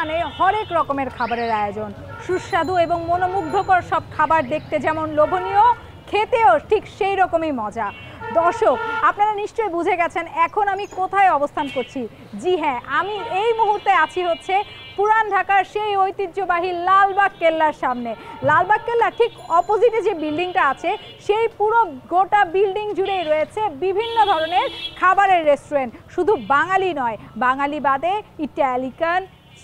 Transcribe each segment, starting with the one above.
মানে হরেক রকমের খাবারের আয়োজন, সুস্বাদু এবং মনোমুগ্ধকর সব খাবার দেখতে যেমন লোভনীয়, খেতেও ঠিক সেই রকমই মজা। দর্শক, আপনারা নিশ্চয়ই বুঝে গেছেন এখন আমি কোথায় অবস্থান করছি। জি হ্যাঁ, আমি এই মুহূর্তে আছি হচ্ছে পুরান ঢাকার সেই ঐতিহ্যবাহী লালবাগ কেল্লার সামনে। লালবাগ কেল্লার ঠিক অপোজিটে যে বিল্ডিংটা আছে সেই পুরো গোটা বিল্ডিং জুড়েই রয়েছে বিভিন্ন ধরনের খাবারের রেস্টুরেন্ট। শুধু বাঙালি নয়, বাঙালি বাদে ইটালিয়ান,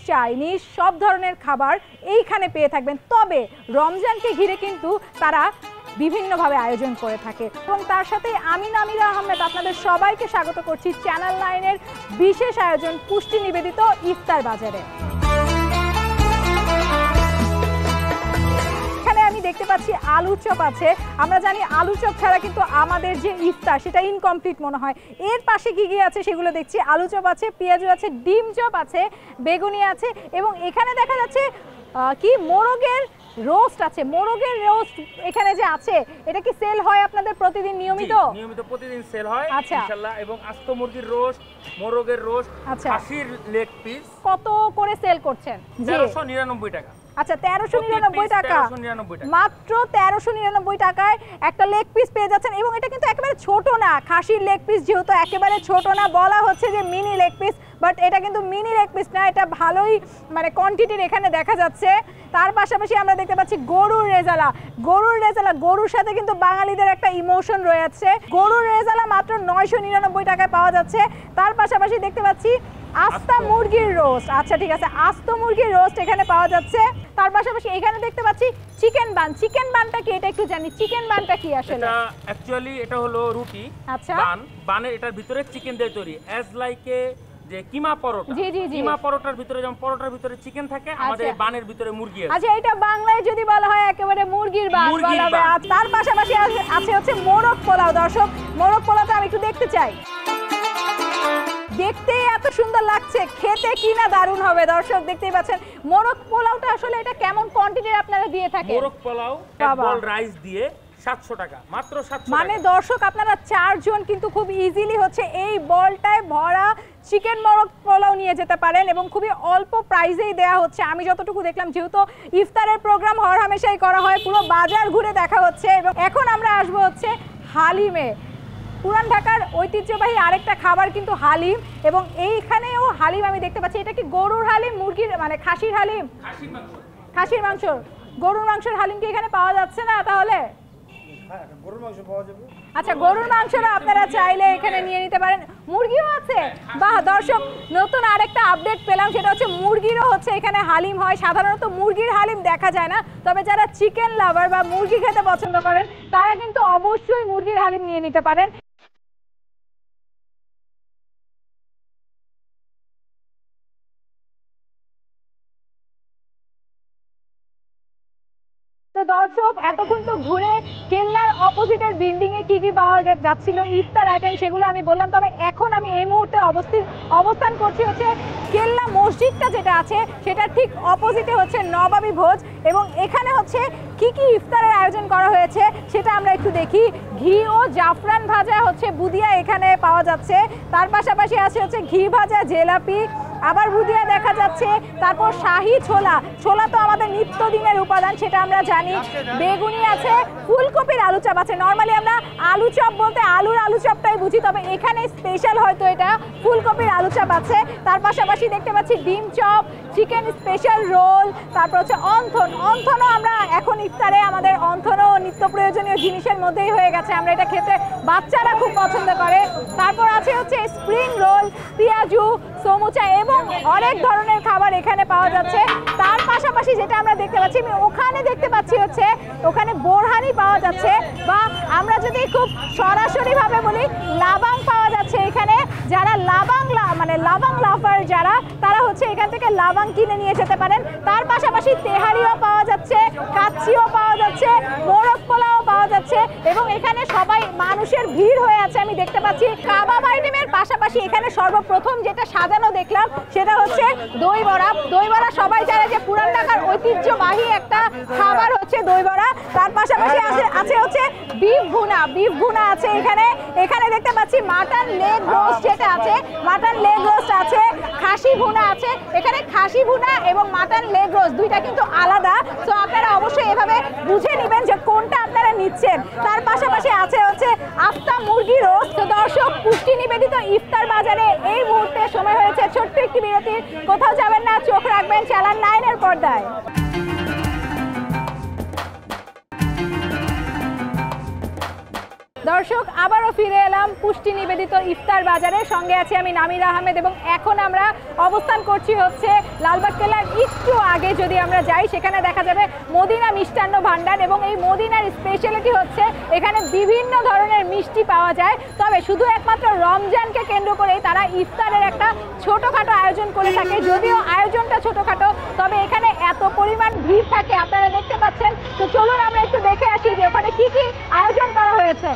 চাইনিজ সব ধরনের খাবার এইখানে পেয়ে থাকবেন। তবে রমজানকে ঘিরে কিন্তু তারা বিভিন্নভাবে আয়োজন করে থাকে এবং তার সাথে আমি নামিরা আহমেদ আপনাদের সবাইকে স্বাগত করছি চ্যানেল 9-এর বিশেষ আয়োজন পুষ্টি নিবেদিত ইফতার বাজারে। এখানে আমি দেখতে পাচ্ছি আলু চপ আছে। আমরা জানি আলু চপ ছাড়া কিন্তু আমাদের যে ইফতার সেটা ইনকমপ্লিট মনে হয়। এর পাশে কি কি আছে সেগুলো দেখছি। আলু চপ আছে, পেঁয়াজু আছে, ডিম চপ আছে, বেগুনি আছে এবং এখানে দেখা যাচ্ছে কি মোরগের রোস্ট আছে। মোরগের রোস্ট এখানে যে আছে এটা কি সেল হয় আপনাদের প্রতিদিন নিয়মিত? নিয়মিত প্রতিদিন সেল হয় ইনশাআল্লাহ। এবং আস্ত মুরগির রোস্ট, মোরগের রোস্ট, খাসির লেগ পিস কত করে সেল করছেন? 1399 টাকা। আচ্ছা, 1399 টাকা, মাত্র 1399 টাকায় একটা লেগ পিস পেয়ে যাচ্ছেন। এবং এটা কিন্তু একেবারে ছোট না, খাসির লেগ পিস যেহেতু একেবারে ছোট না, বলা হচ্ছে যে মিনি লেগ পিস, বাট এটা কিন্তু মিনি লেগ পিস না, এটা ভালোই মানে কোয়ান্টিটির এখানে দেখা যাচ্ছে। তার পাশাপাশি আমরা দেখতে পাচ্ছি গরুর রেজালা। গরুর রেজালা, গরুর সাথে কিন্তু বাঙালিদের একটা ইমোশন রয়েছে। গরুর রেজালা মাত্র 999 টাকায় পাওয়া যাচ্ছে। তার পাশাপাশি দেখতে পাচ্ছি আস্তা মুরগির রোস্ট। আচ্ছা ঠিক আছে, আস্ত মুরগির রোস্ট এখানে পাওয়া যাচ্ছে। তার পাশাপাশি এখানে দেখতে পাচ্ছি চিকেন বান। চিকেন বানটা কি এটা একটু জানি, চিকেন বানটা কি আসলে? এটা অ্যাকচুয়ালি এটা হলো রুটি। আচ্ছা, বানের এটার ভিতরে চিকেন দিয়ে তৈরি, অ্যাজ লাইক এ যে কিমা পরোটা। জি জি জি, কিমা পরোটার ভিতরে যেমন পরোটার ভিতরে চিকেন থাকে, আমাদের বানের ভিতরে মুরগি আছে। আচ্ছা, এটা বাংলায় যদি বলা হয় একেবারে মুরগির বান বলা হবে। তার পাশাপাশি আছে হচ্ছে মোরগ পোলাও। দর্শক, মোরগ পোলাওটা আমি একটু দেখতে চাই। দেখতেই এত সুন্দর লাগছে, খেতে কি না দারুণ হবে। দর্শক দেখতেই পাচ্ছেন মোরগ পোলাওটা আসলে এটা কেমন কোয়ান্টিটির আপনারা দিয়ে থাকেন? মোরগ পোলাও এক বল রাইস দিয়ে 700 টাকা, মাত্র 700 টাকা। মানে দর্শক, আপনারা 4 জন কিন্তু খুব ইজিলি হচ্ছে এই বলটায় ভরা চিকেন মোরগ পোলাও নিয়ে যেতে পারেন এবং খুবই অল্প প্রাইসেই দেয়া হচ্ছে। আমি যতটুকু দেখলাম, যেহেতু ইফতারের প্রোগ্রাম হর হামেশাই করা হয়, পুরো বাজার ঘুরে দেখা হচ্ছে। এবং এখন আমরা আসবো হচ্ছে হালিমে। পুরান ঢাকার ঐতিহ্যবাহী আরেকটা খাবার কিন্তু হালিম, এবং এইখানেও হালিম আমি দেখতে পাচ্ছি। এটা কি গরুর হালিম, মুরগির মানে খাসির হালিম? খাসির মাংস। গরুর মাংসের হালিম কি এখানে পাওয়া যাচ্ছে না তাহলে? আচ্ছা, গরুর মাংসটা আপনারা চাইলে এখানে নিয়ে নিতে পারেন। মুরগিও আছে, বাহ। দর্শক, নতুন আরেকটা আপডেট পেলাম, সেটা হচ্ছে মুরগিরও হচ্ছে এখানে হালিম হয়। সাধারণত মুরগির হালিম দেখা যায় না, তবে যারা চিকেন লাভার বা মুরগি খেতে পছন্দ করেন তারা কিন্তু অবশ্যই মুরগির হালিম নিয়ে নিতে পারেন। তো দর্শক, এতক্ষণ তো ঘুরে কেল্লার অপোজিটের বিল্ডিং এ কি কি পাওয়া যাচ্ছিল ইফতার আইটেম সেগুলো আমি বললাম। তবে এখন আমি এই মুহূর্তে অবস্থান করছি হচ্ছে কেল্লা মসজিদটা যেটা আছে সেটা ঠিক অপোজিটে হচ্ছে নবাবী ভোজ, এবং এখানে হচ্ছে কি কি ইফতারের আয়োজন করা হয়েছে সেটা আমরা একটু দেখি। ঘি ও জাফরান ভাজা হচ্ছে বুদিয়া এখানে পাওয়া যাচ্ছে। তার পাশাপাশি আছে হচ্ছে ঘি ভাজা জিলাপি, আবার বুদিয়া দেখা যাচ্ছে। তারপর শাহী ছোলা। ছোলা তো আমাদের নিত্যদিনের উপাদান, সেটা আমরা জানি। বেগুনি আছে, ফুলকপির আলু চপ আছে। নর্মালি আমরা আলু চপ বলতে আলুর আলু চপটাই বুঝি, তবে এখানে স্পেশাল হয়তো এটা ফুলকপির আলু চপ আছে। তার পাশাপাশি দেখতে পাচ্ছি ডিম চপ, চিকেন স্পেশাল রোল, তারপর হচ্ছে অন্থন। অন্থনও আমরা এখন ইফতারে আমাদের অন্থনও নিত্য প্রয়োজনীয় জিনিসের মধ্যেই হয়ে গেছে, আমরা এটা খেতে বাচ্চারা খুব পছন্দ করে। তারপর আছে হচ্ছে স্প্রিং রোল, পেঁয়াজু, সমুচা এবং অনেক ধরনের খাবার এখানে পাওয়া যাচ্ছে। তার পাশাপাশি যেটা আমরা দেখতে পাচ্ছি, আমি ওখানে দেখতে পাচ্ছি হচ্ছে ওখানে বোরহানি পাওয়া যাচ্ছে, বা আমরা যদি খুব সরাসরি ভাবে বলি লাবাং পাওয়া যাচ্ছে এখানে। যারা লাবাং মানে লাবাং লাভার যারা, তারা হচ্ছে এখান থেকে লাবাং কিনে নিয়ে যেতে পারেন। তার পাশাপাশি তেহারিও পাওয়া যাচ্ছে, কাচ্চিও পাওয়া যাচ্ছে, মোরগ পোলাও পাওয়া যাচ্ছে, এবং এখানে সবাই মানুষের ভিড় হয়ে আছে আমি দেখতে পাচ্ছি। কাবাব আইটেমের পাশাপাশি এখানে সর্বপ্রথম যেটা সাজানো দেখলাম সেটা হচ্ছে দই বড়া। দই বড়া সবাই জানে যে পুরান ঢাকার ঐতিহ্যবাহী একটা খাবার হচ্ছে দই বড়া। তার পাশাপাশি আছে হচ্ছে বিফ ভুনা আছে এখানে। এখানে দেখতে পাচ্ছি মাটন লেগ রোস্ট যেটা আছে, মাটন লেগ রোস্ট আছে, খাসি ভুনা আছে। এখানে খাসি ভুনা এবং মাটন লেগ রোস্ট দুইটা কিন্তু আলাদা, তো আপনারা অবশ্যই এভাবে বুঝে নেবেন যে কোনটা আপনারা নিচ্ছেন। তার পাশাপাশি আছে হচ্ছে আস্তা মুরগি রোস্ট। তো দর্শক, পুষ্টি নিবেদিত ইফতার বাজারে এই মুহূর্তে সময় হয়েছে ছোট্ট একটি বিরতির। কোথাও যাবেন না, চোখ রাখবেন চ্যানেল 9 এর পর্দায়। দর্শক, আবারও ফিরে এলাম পুষ্টি নিবেদিত ইফতার বাজারের সঙ্গে আছি আমি নামিরা আহমেদ, এবং এখন আমরা অবস্থান করছি হচ্ছে লালবাগ কেল্লার একটু আগে যদি আমরা যাই সেখানে দেখা যাবে মদিনা মিষ্টান্ন ভান্ডার, এবং এই মদিনার স্পেশালিটি হচ্ছে এখানে বিভিন্ন ধরনের মিষ্টি পাওয়া যায়। তবে শুধু একমাত্র রমজানকে কেন্দ্র করেই তারা ইফতারের একটা ছোটোখাটো আয়োজন করে থাকে, যদিও আয়োজনটা ছোটোখাটো তবে এখানে এত পরিমাণ ভিড় থাকে আপনারা দেখতে পাচ্ছেন। তো চলুন আমরা একটু দেখে আসি যে ওখানে কি কি আয়োজন করা হয়েছে।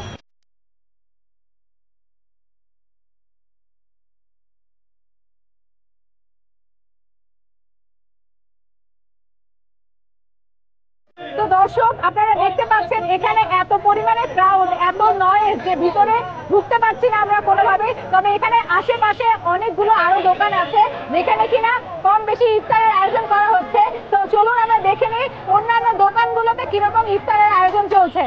তো দর্শক, আপনারা দেখতে পাচ্ছেন এখানে এত পরিমাণে ক্রাউড, এত নয়েজ যে ভিতরে ঢুকতে পারছি না আমরা কোনোভাবে। তবে এখানে আশেপাশে অনেকগুলো আরো দোকান আছে যেখানে কিনা কম বেশি ইফতারের আয়োজন করা হচ্ছে। তো চলুন আমরা দেখে নিই অন্যান্য দোকানগুলোতে কিরকম ইফতারের আয়োজন চলছে।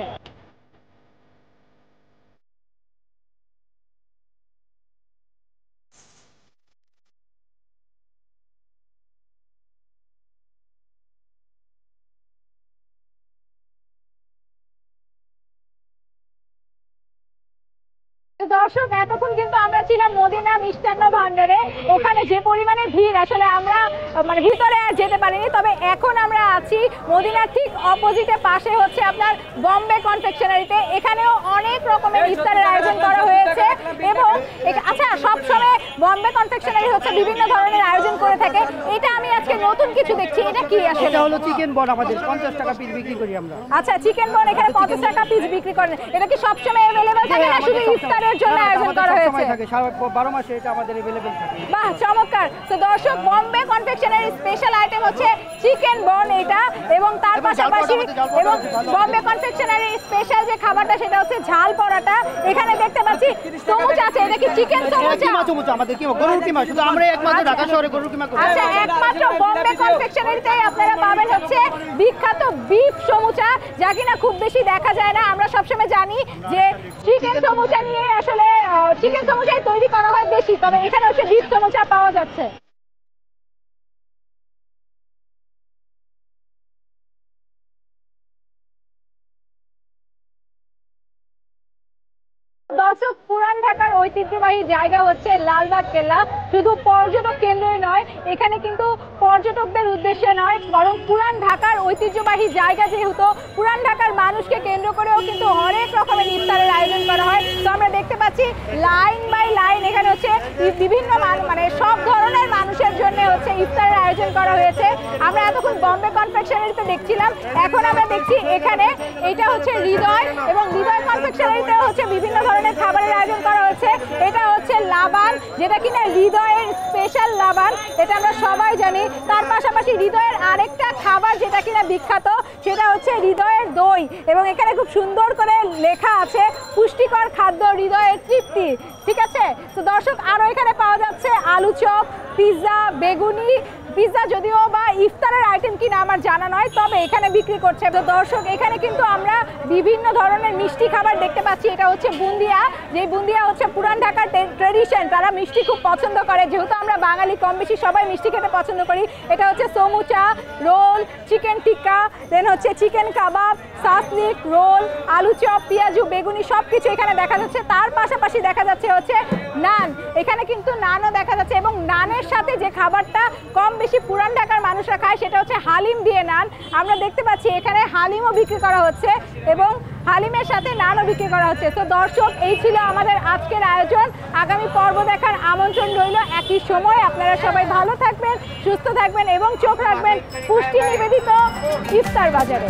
দর্শক, এতক্ষণ কিন্তু আমরা ছিলাম মদিনা মিষ্টান্ন ভান্ডারে। ওখানে যে পরিমাণে ভিড়, আসলে আমরা মানে ভিতরে আর যেতে পারিনি। তবে এখন আমরা আছি মদিনার ঠিক অপোজিটে, পাশে হচ্ছে আপনার বম্বে কনফেকশনারিতে। এখানেও অনেক রকমের ইফতারের আয়োজন করা হয়েছে, এবং আচ্ছা, সবসময় বম্বে কনফেকশনারি হচ্ছে বিভিন্ন ধরনের আয়োজন করে থাকে। এটা আমি আজকে নতুন কিছু দেখছি, এটা কি আসলে? এটা হলো চিকেন বন, আমাদের 50 টাকা পিস বিক্রি করি আমরা। আচ্ছা, চিকেন বন এখানে 50 টাকা পিস বিক্রি করেন। এটা কি সবসময় अवेलेबल থাকে না শুধু ইফতারের জন্য আয়োজন করা হয়েছে? 12 মাসে এটা আমাদের अवेलेबल থাকে। বাহ, চমৎকার। তো দর্শক, বম্বে কনফেকশনারি স্পেশাল আইটেম হচ্ছে চিকেন বন এটা, এবং তার পাশাপাশি এবং বম্বে কনফেকশনারি স্পেশাল যে খাবারটা সেটা হচ্ছে ঝাল পরাটা। এখানে দেখতে পাচ্ছি সমুচা আছে, এটা কি চিকেন সমুচা? আমাদের কি গরুর কিমা, শুধু আমরা একমাত্র ঢাকা শহরে গরুর কিমা করি। আচ্ছা, একমাত্র বম্বে কনফেকশনারিতে আপনারা পাবেন হচ্ছে বিখ্যাত বিফ সমুচা, যা কিনা খুব বেশি দেখা যায় না। আমরা সবসময় জানি যে চিকেন সমুচা নিয়ে আসলে চিকেন সমুচাই তৈরি করা হয় বেশি, তবে এখানে হচ্ছে বিফ সমুচা পাওয়া যাচ্ছে। দর্শক, পুরান ঢাকার ঐতিহ্যবাহী জায়গা হচ্ছে লালবাগ কেল্লা। শুধু পর্যটক কেন্দ্রই নয়, এখানে কিন্তু পর্যটকদের উদ্দেশ্যে নয়, বরং পুরান ঢাকার ঐতিহ্যবাহী জায়গা যেহেতু, পুরান ঢাকার মানুষকে কেন্দ্র করেও কিন্তু অনেক রকমের ইফতারের আয়োজন করা হয়। তো আমরা দেখতে পাচ্ছি লাইন বাই লাইন এখানে হচ্ছে বিভিন্ন মানে সব ধরনের মানুষের জন্য হচ্ছে ইফতারের আয়োজন করা হয়েছে। আমরা এতক্ষণ বম্বে কনফেকশনারিতে দেখছিলাম, এখন আমরা দেখছি এখানে এটা হচ্ছে হৃদয়, এবং হৃদয় কনফেকশনারিতে হচ্ছে বিভিন্ন ধরনের খাবারের আয়োজন করা হচ্ছে। এটা হচ্ছে লাবান, যেটা কিনা হৃদয়ের স্পেশাল লাবান, এটা আমরা সবাই জানি। তার পাশাপাশি হৃদয়ের আরেকটা খাবার যেটা কিনা বিখ্যাত, সেটা হচ্ছে হৃদয়ের দই, এবং এখানে খুব সুন্দর করে লেখা আছে পুষ্টিকর খাদ্য হৃদয়ের তৃপ্তি। ঠিক আছে। তো দর্শক, আরও এখানে পাওয়া যাচ্ছে আলু চপ, পিৎজা, বেগুনি পিৎজা, যদিও বা ইফতারের আইটেম কিনা আমার জানা নয়, তবে এখানে বিক্রি করছে। তো দর্শক, এখানে কিন্তু আমরা বিভিন্ন ধরনের মিষ্টি খাবার দেখতে পাচ্ছি। এটা হচ্ছে বুন্দিয়া, যে বুন্দিয়া হচ্ছে পুরান ঢাকার ট্রেডিশন, তারা মিষ্টি খুব পছন্দ করে, যেহেতু আমরা বাঙালি কম বেশি সবাই মিষ্টি খেতে পছন্দ করি। এটা হচ্ছে সমুচা, রোল, চিকেন টিক্কা, দেন হচ্ছে চিকেন কাবাব, সাসলিক, রোল, আলু চপ, পেঁয়াজু, বেগুনি সব কিছু এখানে দেখা যাচ্ছে। তার পাশাপাশি দেখা যাচ্ছে হচ্ছে নান, এখানে কিন্তু নানও দেখা যাচ্ছে, এবং নানের সাথে যে খাবারটা কম বেশি পুরান ঢাকার মানুষরা খায় সেটা হচ্ছে হালিম দিয়ে নান। আমরা দেখতে পাচ্ছি এখানে হালিমও বিক্রি করা হচ্ছে, এবং হালিমের সাথে নানও বিক্রি করা হচ্ছে। তো দর্শক, এই ছিল আমাদের আজকের আয়োজন। আগামী পর্ব দেখার আমন্ত্রণ রইল একই সময়। আপনারা সবাই ভালো থাকবেন, সুস্থ থাকবেন, এবং চোখ রাখবেন পুষ্টি নিবেদিত ইফতার বাজারে।